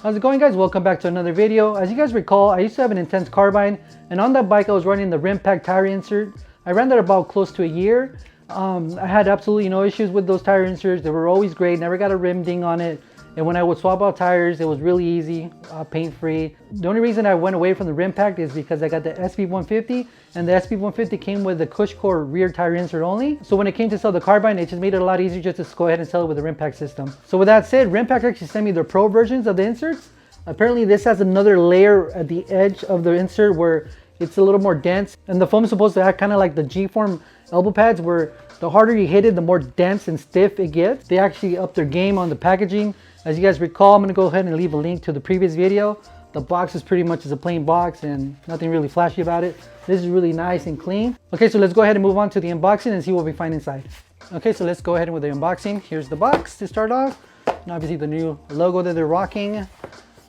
How's it going, guys? Welcome back to another video. As you guys recall, I used to have an intense carbine, and on that bike I was running the RIMPACT tire insert. I ran that about close to a year. I had absolutely no issues with those tire inserts. They were always great, never got a rim ding on it. And when I would swap out tires, it was really easy, paint-free. The only reason I went away from the RIMPACT is because I got the SP150, and the SP150 came with the Cushcore rear tire insert only. So when it came to sell the carbine, it just made it a lot easier just to go ahead and sell it with the RIMPACT system. So with that said, RIMPACT actually sent me their pro versions of the inserts. Apparently this has another layer at the edge of the insert where it's a little more dense, and the foam is supposed to act kind of like the G-form elbow pads, where the harder you hit it, the more dense and stiff it gets. They actually upped their game on the packaging. As you guys recall, I'm gonna go ahead and leave a link to the previous video. The box is pretty much just a plain box and nothing really flashy about it. This is really nice and clean. Okay, so let's go ahead and move on to the unboxing and see what we find inside. Okay, so let's go ahead with the unboxing. Here's the box to start off. And obviously the new logo that they're rocking.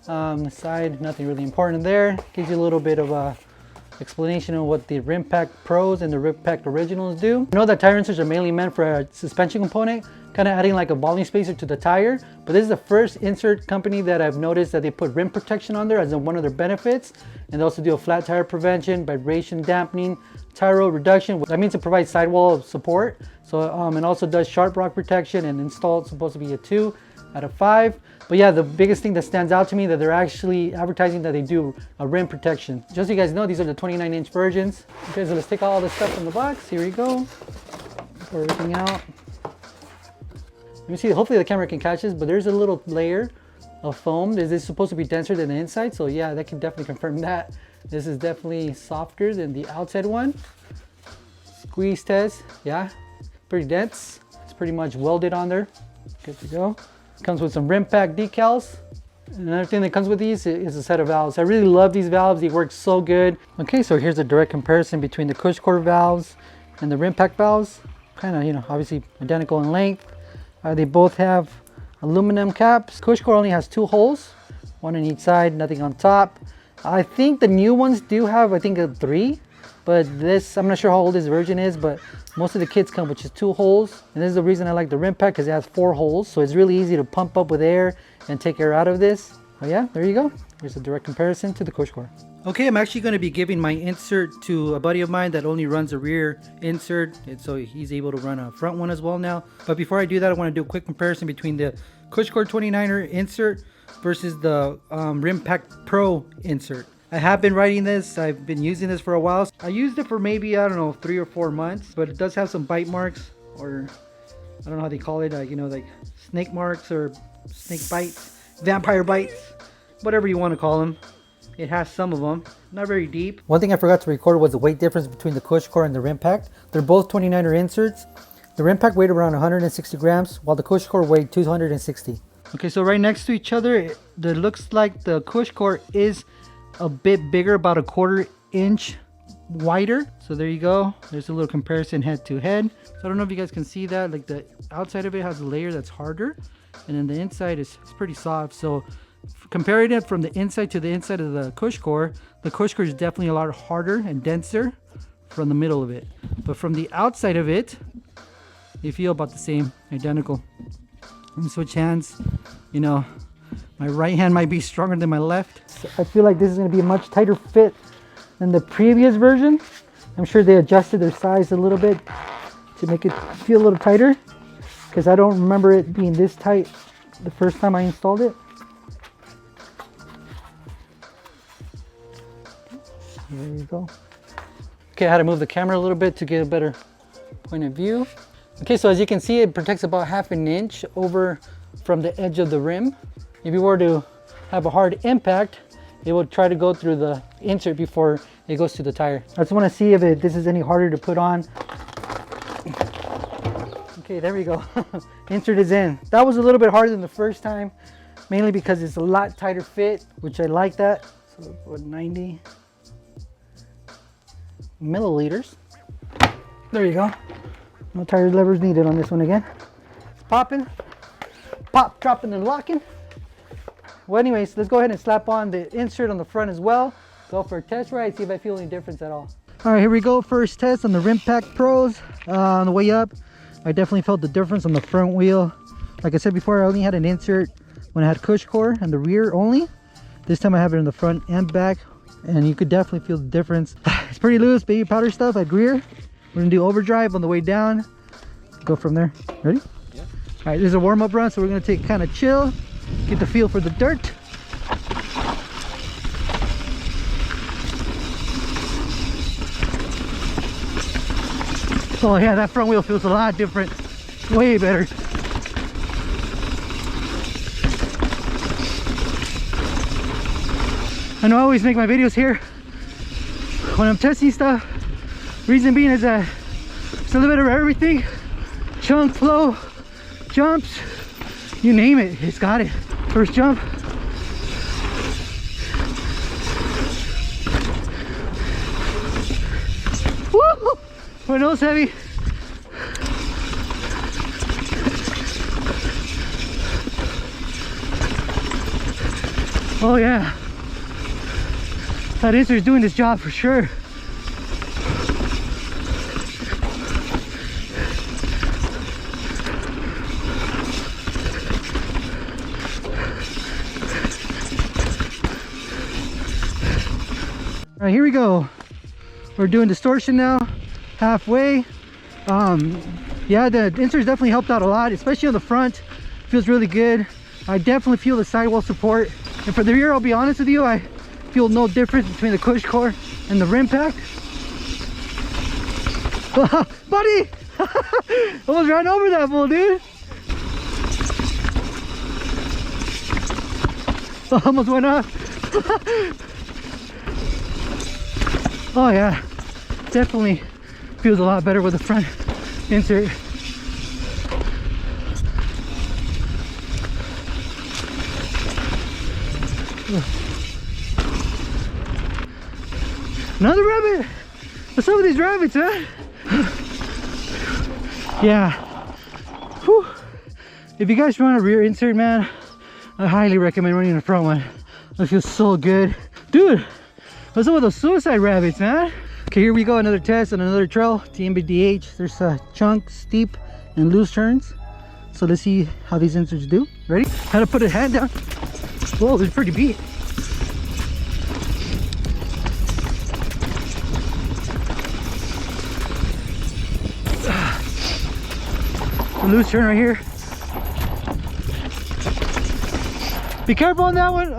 The side, nothing really important there. Gives you a little bit of a explanation of what the RIMPACT Pros and the RIMPACT Originals do. I know that tire inserts are mainly meant for a suspension component, kind of adding like a volume spacer to the tire, but this is the first insert company that I've noticed that they put rim protection on there as one of their benefits, and they also do a flat tire prevention, vibration dampening, tire roll reduction. That means it provides sidewall support. So it also does sharp rock protection, and install it's supposed to be a 2 out of 5. But yeah, the biggest thing that stands out to me that they're actually advertising that they do a rim protection. Just so you guys know, these are the 29-inch versions. Okay, so let's take all the stuff from the box. Here we go. Pour everything out. Let me see, hopefully the camera can catch this, but there's a little layer of foam. This is supposed to be denser than the inside, so yeah, that can definitely confirm that. This is definitely softer than the outside one. Squeeze test, yeah, pretty dense. It's pretty much welded on there. Good to go. Comes with some RIMPACT decals. Another thing that comes with these is a set of valves. I really love these valves. They work so good. Okay, so here's a direct comparison between the Cushcore valves and the RIMPACT valves. Kind of, you know, obviously identical in length. They both have aluminum caps. Cushcore only has 2 holes, one on each side, nothing on top. I think the new ones do have, I think, a 3. But this, I'm not sure how old this version is, but most of the kits come with just 2 holes. And this is the reason I like the RIMPACT, because it has 4 holes. So it's really easy to pump up with air and take air out of this. But yeah, there you go. Here's a direct comparison to the Cushcore. Okay, I'm actually going to be giving my insert to a buddy of mine that only runs a rear insert. And so he's able to run a front one as well now. But before I do that, I want to do a quick comparison between the Cushcore 29er insert versus the RIMPACT Pro insert. I have been riding this. I've been using this for a while. I used it for maybe, I don't know, 3 or 4 months, but it does have some bite marks, or I don't know how they call it, you know, like snake marks or snake bites, vampire bites, whatever you want to call them. It has some of them, not very deep. One thing I forgot to record was the weight difference between the Cushcore and the RIMPACT. They're both 29er inserts. The RIMPACT weighed around 160 grams, while the Cushcore weighed 260. Okay, so right next to each other, it looks like the Cushcore is a bit bigger, about a 1/4 inch wider. So there you go. There's a little comparison head to head. So I don't know if you guys can see that. Like the outside of it has a layer that's harder, and then the inside is pretty soft. So comparing it from the inside to the inside of the Cushcore is definitely a lot harder and denser from the middle of it. But from the outside of it, they feel about the same, identical. Let me switch hands. You know, my right hand might be stronger than my left. So I feel like this is going to be a much tighter fit than the previous version. I'm sure they adjusted their size a little bit to make it feel a little tighter, because I don't remember it being this tight the first time I installed it. There you go. Okay, I had to move the camera a little bit to get a better point of view. Okay, so as you can see, it protects about 1/2 inch over from the edge of the rim. If you were to have a hard impact, it will try to go through the insert before it goes to the tire. I just want to see if this is any harder to put on. Okay, there we go. Insert is in. That was a little bit harder than the first time, mainly because it's a lot tighter fit, which I like that. So what, 90 milliliters. There you go. No tire levers needed on this one again. It's popping, pop, dropping, and locking. Well, anyways, let's go ahead and slap on the insert on the front as well. Go for a test ride, see if I feel any difference at all. All right, here we go. First test on the RIMPACT Pros. On the way up, I definitely felt the difference on the front wheel. Like I said before, I only had an insert when I had cush core and the rear only. This time I have it in the front and back, and you could definitely feel the difference. It's pretty loose, baby powder stuff at rear. We're gonna do overdrive on the way down. Go from there. Ready? Yeah. All right, this is a warm-up run, so we're gonna take kind of chill, get the feel for the dirt. Oh yeah, that front wheel feels a lot different. Way better. I know I always make my videos here when I'm testing stuff. Reason being is that it's a little bit of everything. Chunk, flow, jumps, you name it, it's got it. First jump. Woo! My nose heavy. Oh yeah. That insert is doing this job for sure. All right, here we go. We're doing distortion now, halfway. Yeah, the inserts definitely helped out a lot, especially on the front. Feels really good. I definitely feel the sidewall support. And for the rear, I'll be honest with you, I feel no difference between the cush core and the RIMPACT. Buddy! Almost ran over that bull, dude. Almost went off. Oh yeah, definitely feels a lot better with the front insert. Another rabbit. What's up with these rabbits, huh? Yeah. Whew. If you guys run a rear insert, man, I highly recommend running the front one. It feels so good. Dude, what's up with those suicide rabbits, man? Okay, here we go, another test on another trail, TMBDH. There's chunk, steep, and loose turns. So let's see how these inserts do. Ready? How to put a hand down. Whoa, they're pretty beat. A loose turn right here. Be careful on that one.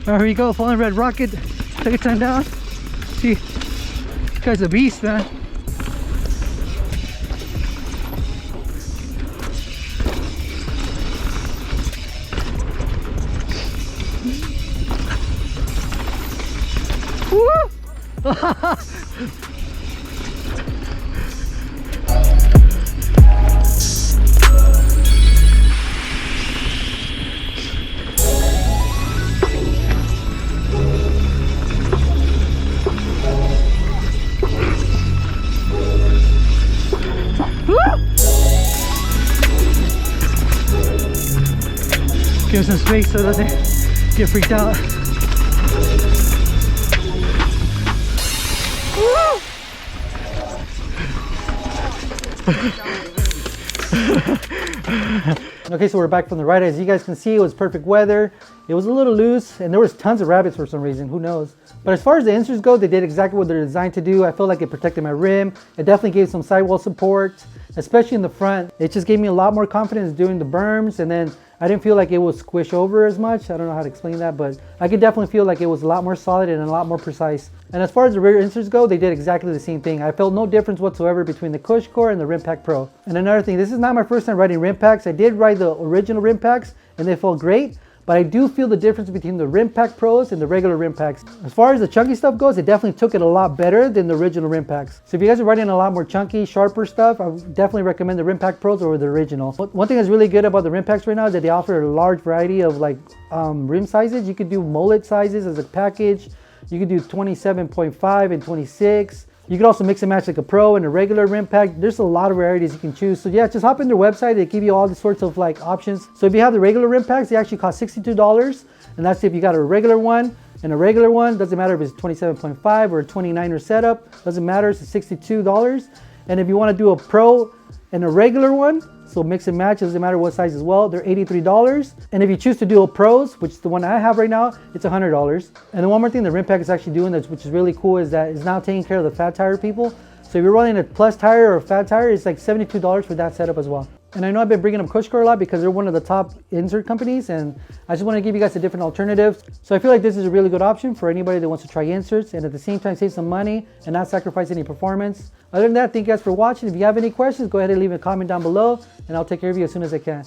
There we go, falling red rocket. Take a time down. See, this guy's a beast, man. Give him some space so that they get freaked out. Okay, so we're back from the ride. As you guys can see, it was perfect weather. It was a little loose and there was tons of rabbits for some reason, who knows. But as far as the inserts go, they did exactly what they're designed to do. I felt like it protected my rim. It definitely gave some sidewall support, especially in the front. It just gave me a lot more confidence doing the berms, and then I didn't feel like it would squish over as much. I don't know how to explain that, but I could definitely feel like it was a lot more solid and a lot more precise. And as far as the rear inserts go, they did exactly the same thing. I felt no difference whatsoever between the cush core and the RIMPACT Pro. And another thing, this is not my first time riding RIMPACTs. I did ride the original RIMPACTs and they felt great, but I do feel the difference between the RIMPACT Pros and the regular RIMPACTs. As far as the chunky stuff goes, it definitely took it a lot better than the original RIMPACTs. So if you guys are riding a lot more chunky, sharper stuff, I would definitely recommend the RIMPACT Pros over the original. But one thing that's really good about the RIMPACTs right now is that they offer a large variety of like rim sizes. You could do mullet sizes as a package. You could do 27.5 and 26, You can also mix and match like a Pro and a regular rim pack. There's a lot of varieties you can choose. So yeah, just hop in their website. They give you all the sorts of like options. So if you have the regular rim packs, they actually cost $62. And that's if you got a regular one. And a regular one, doesn't matter if it's 27.5 or a 29er setup, doesn't matter, it's $62. And if you want to do a Pro and a regular one, so mix and match, doesn't matter what size as well, they're $83. And if you choose to do a Pros, which is the one I have right now, it's $100. And then one more thing the Rimpact is actually doing, which is really cool, is that it's now taking care of the fat tire people. So if you're running a plus tire or a fat tire, it's like $72 for that setup as well. And I know I've been bringing up Kushkar a lot because they're one of the top insert companies, and I just want to give you guys a different alternative. So I feel like this is a really good option for anybody that wants to try inserts and at the same time save some money and not sacrifice any performance. Other than that, thank you guys for watching. If you have any questions, go ahead and leave a comment down below and I'll take care of you as soon as I can.